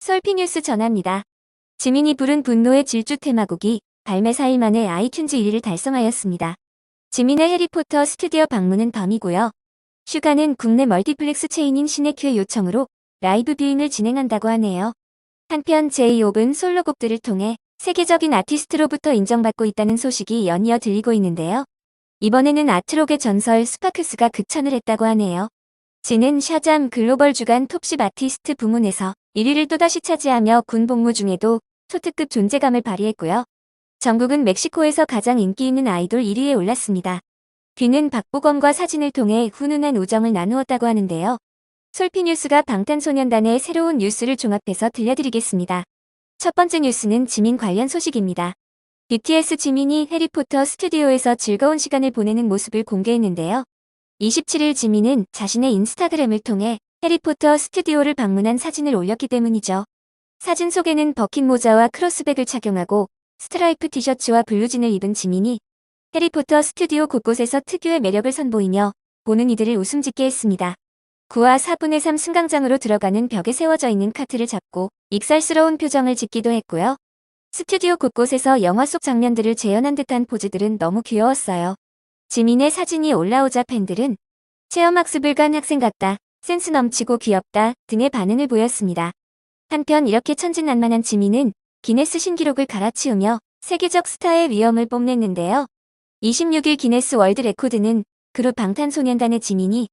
솔피뉴스 전합니다. 지민이 부른 분노의 질주 테마곡이 발매 4일 만에 아이튠즈 1위를 달성하였습니다. 지민의 해리포터 스튜디오 방문은 밤이고요. 슈가는 국내 멀티플렉스 체인인 시네큐의 요청으로 라이브 뷰잉을 진행한다고 하네요. 한편 제이홉은 솔로곡들을 통해 세계적인 아티스트로부터 인정받고 있다는 소식이 연이어 들리고 있는데요. 이번에는 아트록의 전설 스파크스가 극찬을 했다고 하네요. 지는 샤잠 글로벌 주간 톱10 아티스트 부문에서 1위를 또다시 차지하며 군 복무 중에도 초특급 존재감을 발휘했고요. 정국은 멕시코에서 가장 인기 있는 아이돌 1위에 올랐습니다. 귀는 박보검과 사진을 통해 훈훈한 우정을 나누었다고 하는데요. 솔피뉴스가 방탄소년단의 새로운 뉴스를 종합해서 들려드리겠습니다. 첫 번째 뉴스는 지민 관련 소식입니다. BTS 지민이 해리포터 스튜디오에서 즐거운 시간을 보내는 모습을 공개했는데요. 27일 지민은 자신의 인스타그램을 통해 해리포터 스튜디오를 방문한 사진을 올렸기 때문이죠. 사진 속에는 버킷 모자와 크로스백을 착용하고 스트라이프 티셔츠와 블루진을 입은 지민이 해리포터 스튜디오 곳곳에서 특유의 매력을 선보이며 보는 이들을 웃음 짓게 했습니다. 9와 4분의 3 승강장으로 들어가는 벽에 세워져 있는 카트를 잡고 익살스러운 표정을 짓기도 했고요. 스튜디오 곳곳에서 영화 속 장면들을 재현한 듯한 포즈들은 너무 귀여웠어요. 지민의 사진이 올라오자 팬들은 체험학습을 간 학생 같다, 센스 넘치고 귀엽다 등의 반응을 보였습니다. 한편 이렇게 천진난만한 지민은 기네스 신기록을 갈아치우며 세계적 스타의 위엄을 뽐냈는데요. 26일 기네스 월드 레코드는 그룹 방탄소년단의 지민이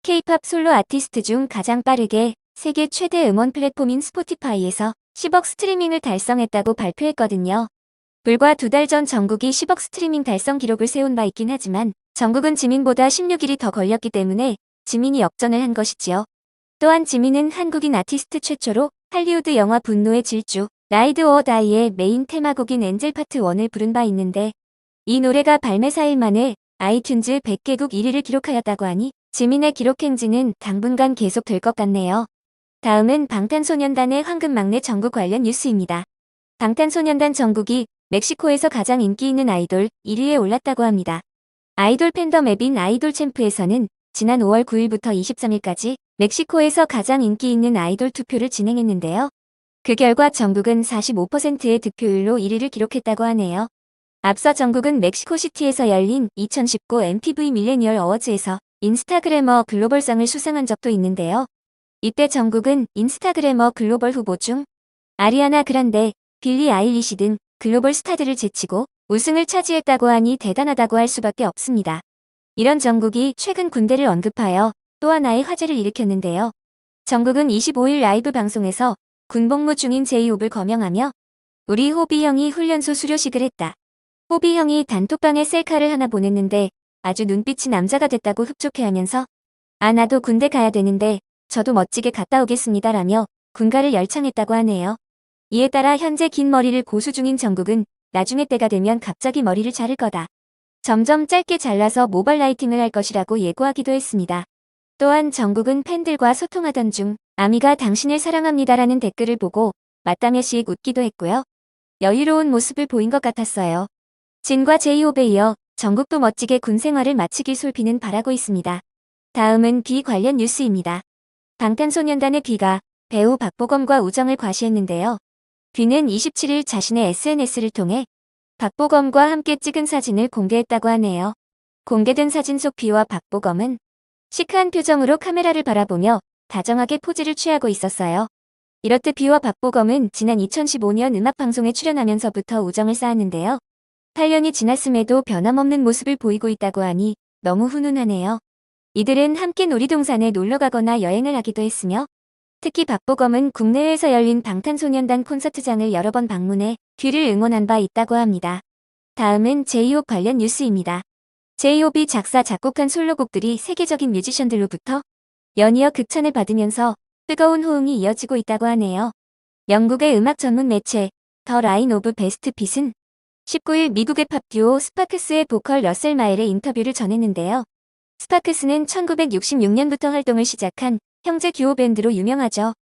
K-팝 솔로 아티스트 중 가장 빠르게 세계 최대 음원 플랫폼인 스포티파이에서 10억 스트리밍을 달성했다고 발표했거든요. 불과 2달 전 정국이 10억 스트리밍 달성 기록을 세운 바 있긴 하지만 정국은 지민보다 16일이 더 걸렸기 때문에 지민이 역전을 한 것이지요. 또한 지민은 한국인 아티스트 최초로 할리우드 영화 분노의 질주, 라이드 오어 다이의 메인 테마곡인 엔젤 파트 1을 부른 바 있는데 이 노래가 발매 4일 만에 아이튠즈 100개국 1위를 기록하였다고 하니 지민의 기록 행진은 당분간 계속될 것 같네요. 다음은 방탄소년단의 황금 막내 정국 관련 뉴스입니다. 방탄소년단 정국이 멕시코에서 가장 인기 있는 아이돌 1위에 올랐다고 합니다. 아이돌 팬덤 앱인 아이돌 챔프에서는 지난 5월 9일부터 23일까지 멕시코에서 가장 인기 있는 아이돌 투표를 진행했는데요. 그 결과 정국은 45%의 득표율로 1위를 기록했다고 하네요. 앞서 정국은 멕시코시티에서 열린 2019 MTV 밀레니얼 어워즈에서 인스타그래머 글로벌상을 수상한 적도 있는데요. 이때 정국은 인스타그래머 글로벌 후보 중 아리아나 그란데, 빌리 아일리시 등 글로벌 스타들을 제치고 우승을 차지했다고 하니 대단하다고 할 수밖에 없습니다. 이런 정국이 최근 군대를 언급하여 또 하나의 화제를 일으켰는데요. 정국은 25일 라이브 방송에서 군복무 중인 제이홉을 거명하며 우리 호비 형이 훈련소 수료식을 했다. 호비 형이 단톡방에 셀카를 하나 보냈는데 아주 눈빛이 남자가 됐다고 흡족해하면서 아 나도 군대 가야 되는데 저도 멋지게 갔다 오겠습니다 라며 군가를 열창했다고 하네요. 이에 따라 현재 긴 머리를 고수 중인 정국은 나중에 때가 되면 갑자기 머리를 자를 거다. 점점 짧게 잘라서 모발 라이팅을 할 것이라고 예고하기도 했습니다. 또한 정국은 팬들과 소통하던 중 아미가 당신을 사랑합니다라는 댓글을 보고 맞다며씩 웃기도 했고요. 여유로운 모습을 보인 것 같았어요. 진과 제이홉에 이어 정국도 멋지게 군 생활을 마치길 솔피는 바라고 있습니다. 다음은 비 관련 뉴스입니다. 방탄소년단의 비가 배우 박보검과 우정을 과시했는데요. 비는 27일 자신의 SNS를 통해 박보검과 함께 찍은 사진을 공개했다고 하네요. 공개된 사진 속 비와 박보검은 시크한 표정으로 카메라를 바라보며 다정하게 포즈를 취하고 있었어요. 이렇듯 비와 박보검은 지난 2015년 음악방송에 출연하면서부터 우정을 쌓았는데요. 8년이 지났음에도 변함없는 모습을 보이고 있다고 하니 너무 훈훈하네요. 이들은 함께 놀이동산에 놀러가거나 여행을 하기도 했으며 특히 박보검은 국내외에서 열린 방탄소년단 콘서트장을 여러 번 방문해 뷔를 응원한 바 있다고 합니다. 다음은 제이홉 관련 뉴스입니다. 제이홉이 작사 작곡한 솔로곡들이 세계적인 뮤지션들로부터 연이어 극찬을 받으면서 뜨거운 호응이 이어지고 있다고 하네요. 영국의 음악 전문 매체 더 라인 오브 베스트 핏은 19일 미국의 팝 듀오 스파크스의 보컬 러셀 마일의 인터뷰를 전했는데요. 스파크스는 1966년부터 활동을 시작한 형제 듀오 밴드로 유명하죠.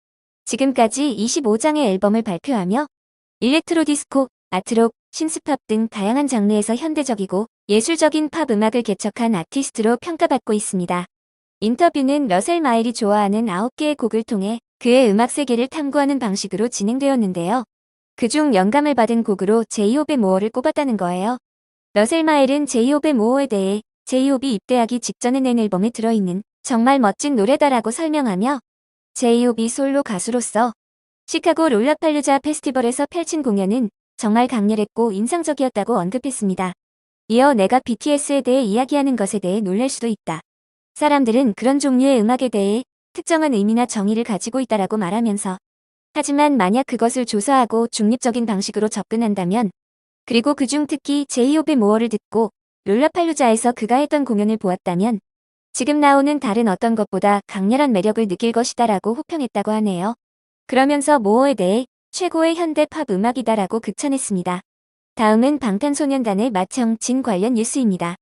지금까지 25장의 앨범을 발표하며 일렉트로 디스코, 아트록, 신스팝 등 다양한 장르에서 현대적이고 예술적인 팝 음악을 개척한 아티스트로 평가받고 있습니다. 인터뷰는 러셀 마일이 좋아하는 9개의 곡을 통해 그의 음악 세계를 탐구하는 방식으로 진행되었는데요. 그중 영감을 받은 곡으로 제이홉의 모어를 꼽았다는 거예요. 러셀 마일은 제이홉의 모어에 대해 제이홉이 입대하기 직전에 낸 앨범에 들어있는 정말 멋진 노래다라고 설명하며 제이홉이 솔로 가수로서 시카고 롤라팔루자 페스티벌에서 펼친 공연은 정말 강렬했고 인상적이었다고 언급했습니다. 이어 내가 BTS에 대해 이야기하는 것에 대해 놀랄 수도 있다. 사람들은 그런 종류의 음악에 대해 특정한 의미나 정의를 가지고 있다라고 말하면서 하지만 만약 그것을 조사하고 중립적인 방식으로 접근한다면 그리고 그중 특히 제이홉의 모어를 듣고 롤라팔루자에서 그가 했던 공연을 보았다면 지금 나오는 다른 어떤 것보다 강렬한 매력을 느낄 것이다라고 호평했다고 하네요. 그러면서 모어에 대해 최고의 현대 팝 음악이다라고 극찬했습니다. 다음은 방탄소년단의 맏형 진 관련 뉴스입니다.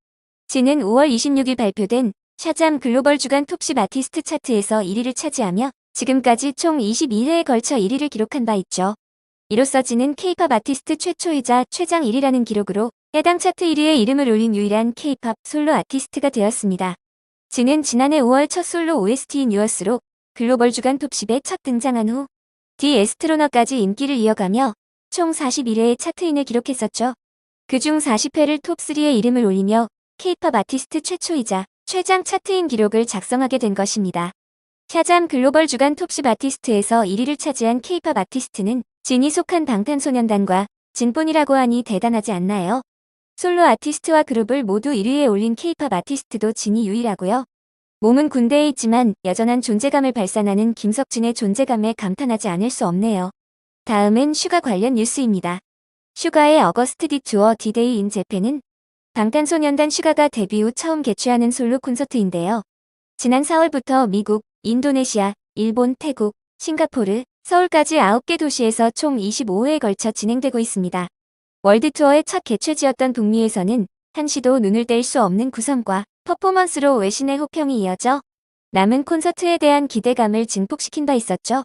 진은 5월 26일 발표된 샤잠 글로벌 주간 톱10 아티스트 차트에서 1위를 차지하며 지금까지 총 22회에 걸쳐 1위를 기록한 바 있죠. 이로써 진은 K-팝 아티스트 최초이자 최장 1위라는 기록으로 해당 차트 1위에 이름을 올린 유일한 K-팝 솔로 아티스트가 되었습니다. 진은 지난해 5월 첫 솔로 OST인 유어스로 글로벌 주간 톱10에 첫 등장한 후 디 에스트로너까지 인기를 이어가며 총 41회의 차트인을 기록했었죠. 그중 40회를 톱3에 이름을 올리며 K-팝 아티스트 최초이자 최장 차트인 기록을 작성하게 된 것입니다. 샤잠 글로벌 주간 톱10 아티스트에서 1위를 차지한 K-팝 아티스트는 진이 속한 방탄소년단과 진뿐이라고 하니 대단하지 않나요? 솔로 아티스트와 그룹을 모두 1위에 올린 K-팝 아티스트도 진이 유일하고요. 몸은 군대에 있지만 여전한 존재감을 발산하는 김석진의 존재감에 감탄하지 않을 수 없네요. 다음은 슈가 관련 뉴스입니다. 슈가의 어거스트 디 투어 디데이 인 재팬은 방탄소년단 슈가가 데뷔 후 처음 개최하는 솔로 콘서트인데요. 지난 4월부터 미국, 인도네시아, 일본, 태국, 싱가포르, 서울까지 9개 도시에서 총 25회에 걸쳐 진행되고 있습니다. 월드 투어의 첫 개최지였던 북미에서는 한시도 눈을 뗄 수 없는 구성과 퍼포먼스로 외신의 호평이 이어져 남은 콘서트에 대한 기대감을 증폭시킨 바 있었죠.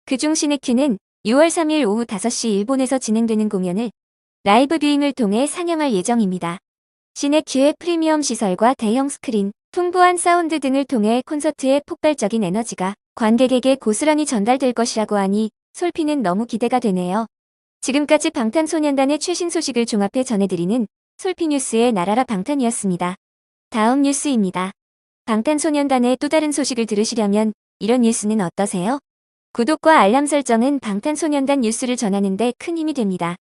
그중 시네큐는 6월 3일 오후 5시 일본에서 진행되는 공연을 라이브 뷰잉을 통해 상영할 예정입니다. 시네큐의 프리미엄 시설과 대형 스크린, 풍부한 사운드 등을 통해 콘서트의 폭발적인 에너지가 관객에게 고스란히 전달될 것이라고 하니 솔피는 너무 기대가 되네요. 지금까지 방탄소년단의 최신 소식을 종합해 전해드리는 솔피뉴스의 나라라 방탄이었습니다. 다음 뉴스입니다. 방탄소년단의 또 다른 소식을 들으시려면 이런 뉴스는 어떠세요? 구독과 알람 설정은 방탄소년단 뉴스를 전하는 데 큰 힘이 됩니다.